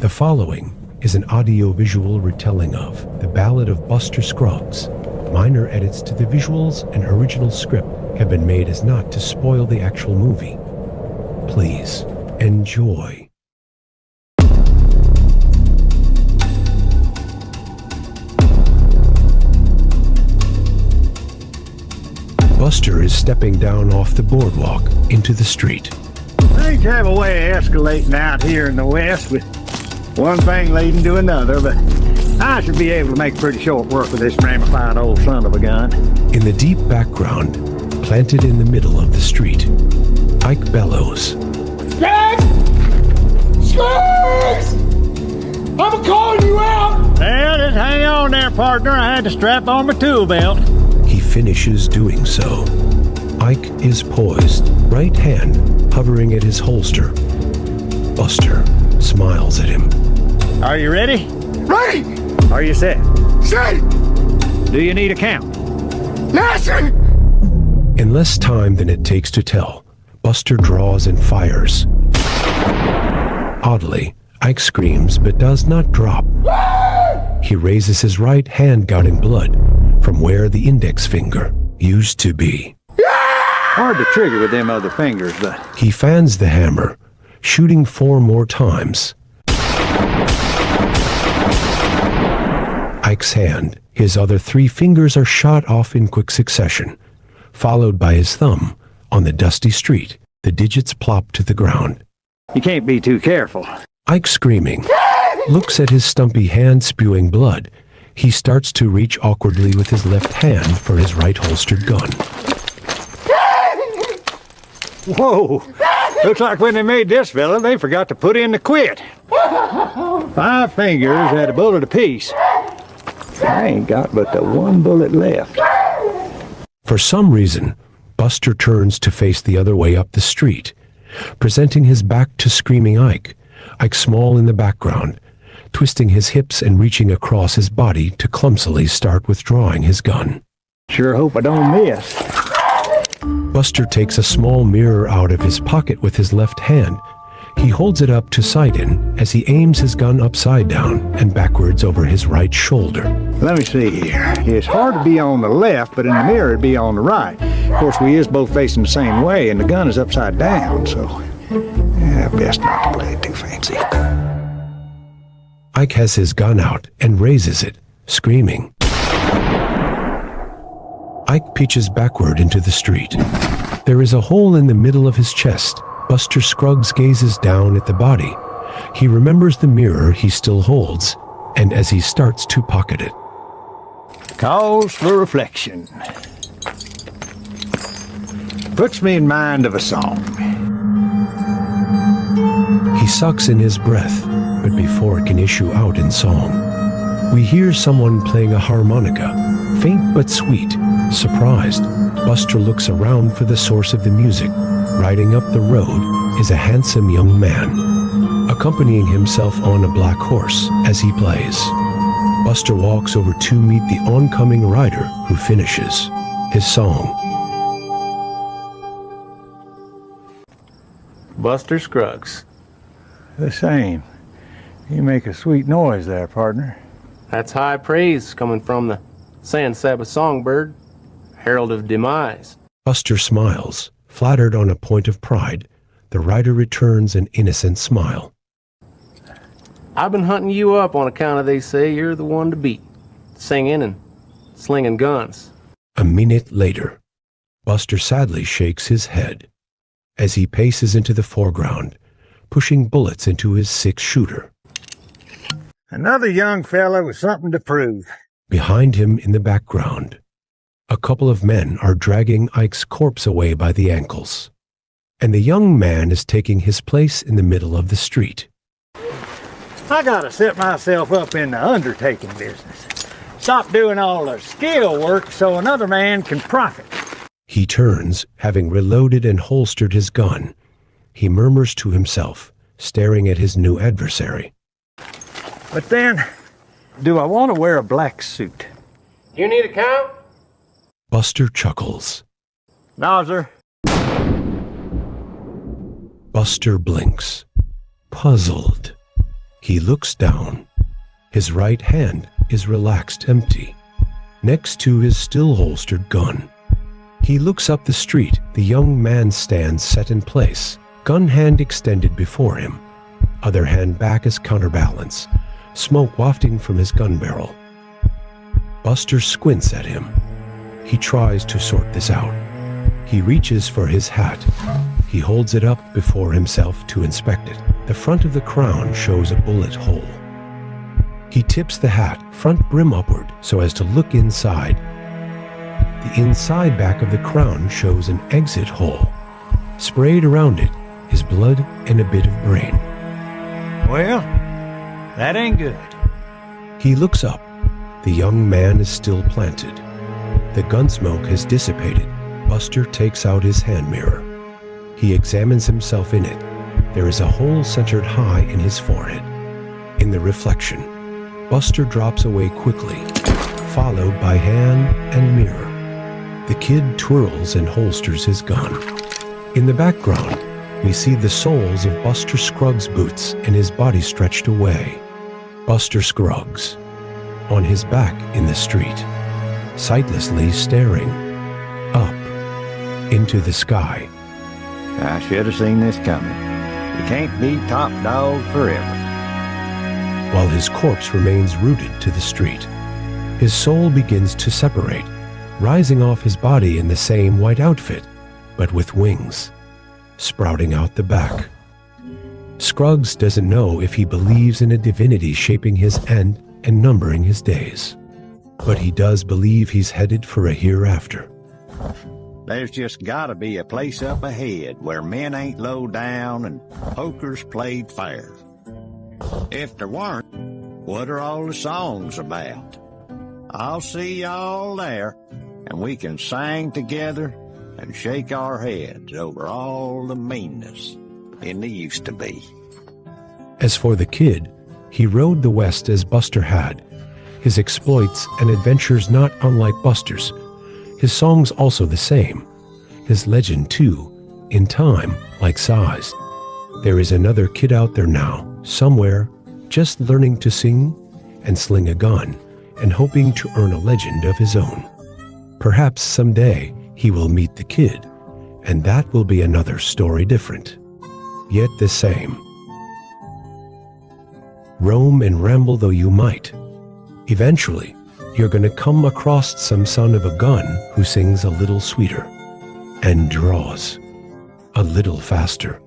The following is an audio-visual retelling of The Ballad of Buster Scruggs. Minor edits to the visuals and original script have been made as not to spoil the actual movie. Please enjoy. Buster is stepping down off the boardwalk into the street. Things have a way of escalating out here in the West with one thing leading to another, but I should be able to make pretty short work with this ramified old son of a gun. In the deep background, planted in the middle of the street, Ike bellows. Scruggs! Scruggs! I'm calling you out! Well, just hang on there, partner. I had to strap on my tool belt. He finishes doing so. Ike is poised, right hand hovering at his holster. Buster smiles at him. Are you ready? Ready! Are you set? Set! Do you need a count? Yes, sir! In less time than it takes to tell, Buster draws and fires. Oddly, Ike screams but does not drop. He raises his right hand, gouting blood from where the index finger used to be. Hard to trigger with them other fingers, but... He fans the hammer, shooting 4 more times. Ike's hand, his other 3 fingers are shot off in quick succession, followed by his thumb. On the dusty street, the digits plop to the ground. You can't be too careful. Ike, screaming, looks at his stumpy hand spewing blood. He starts to reach awkwardly with his left hand for his right holstered gun. Whoa! Looks like when they made this fella, they forgot to put in the quit. 5 fingers had a bullet apiece. I ain't got but the 1 bullet left. For some reason, Buster turns to face the other way up the street, presenting his back to screaming Ike. Ike small in the background, twisting his hips and reaching across his body to clumsily start withdrawing his gun. Sure hope I don't miss. Buster takes a small mirror out of his pocket with his left hand. He holds it up to sight in as he aims his gun upside down and backwards over his right shoulder. Let me see here. It's hard to be on the left, but in the mirror it'd be on the right. Of course, we is both facing the same way, and the gun is upside down, so... yeah, best not to play it too fancy. Ike has his gun out and raises it, screaming. Ike pitches backward into the street. There is a hole in the middle of his chest. Buster Scruggs gazes down at the body. He remembers the mirror he still holds, and as he starts to pocket it. Cause for reflection. Puts me in mind of a song. He sucks in his breath, but before it can issue out in song, we hear someone playing a harmonica, faint but sweet. Surprised, Buster looks around for the source of the music. Riding up the road is a handsome young man, accompanying himself on a black horse as he plays. Buster walks over to meet the oncoming rider, who finishes his song. Buster Scruggs. The same. You make a sweet noise there, partner. That's high praise coming from the San Saba songbird, herald of demise. Buster smiles, flattered on a point of pride. The rider returns an innocent smile. I've been hunting you up on account of they say you're the one to beat, singing and slinging guns. A minute later, Buster sadly shakes his head as he paces into the foreground, pushing bullets into his 6-shooter. Another young fella with something to prove. Behind him in the background, a couple of men are dragging Ike's corpse away by the ankles, and the young man is taking his place in the middle of the street. I gotta set myself up in the undertaking business. Stop doing all the skill work so another man can profit. He turns, having reloaded and holstered his gun. He murmurs to himself, staring at his new adversary. But then, do I want to wear a black suit? You need a count? Buster chuckles. Nowser. Buster blinks, puzzled. He looks down. His right hand is relaxed empty, next to his still holstered gun. He looks up the street. The young man stands set in place, gun hand extended before him, other hand back as counterbalance, smoke wafting from his gun barrel. Buster squints at him. He tries to sort this out. He reaches for his hat. He holds it up before himself to inspect it. The front of the crown shows a bullet hole. He tips the hat, front brim upward, so as to look inside. The inside back of the crown shows an exit hole. Sprayed around it is blood and a bit of brain. Well, that ain't good. He looks up. The young man is still planted. The gun smoke has dissipated. Buster takes out his hand mirror. He examines himself in it. There is a hole centered high in his forehead. In the reflection, Buster drops away quickly, followed by hand and mirror. The kid twirls and holsters his gun. In the background, we see the soles of Buster Scruggs' boots and his body stretched away. Buster Scruggs, on his back in the street, sightlessly staring up into the sky. I should have seen this coming. You can't be top dog forever. While his corpse remains rooted to the street, his soul begins to separate, rising off his body in the same white outfit, but with wings, sprouting out the back. Scruggs doesn't know if he believes in a divinity shaping his end and numbering his days, but he does believe he's headed for a hereafter. There's just gotta be a place up ahead where men ain't low down and poker's played fair. If there weren't, what are all the songs about? I'll see y'all there, and we can sing together and shake our heads over all the meanness in the used to be. As for the kid, he rode the West as Buster had, his exploits and adventures not unlike Buster's, his songs also the same, his legend too, in time like size. There is another kid out there now, somewhere, just learning to sing and sling a gun and hoping to earn a legend of his own. Perhaps someday he will meet the kid, and that will be another story different, yet the same. Roam and ramble though you might, eventually you're gonna come across some son of a gun who sings a little sweeter and draws a little faster.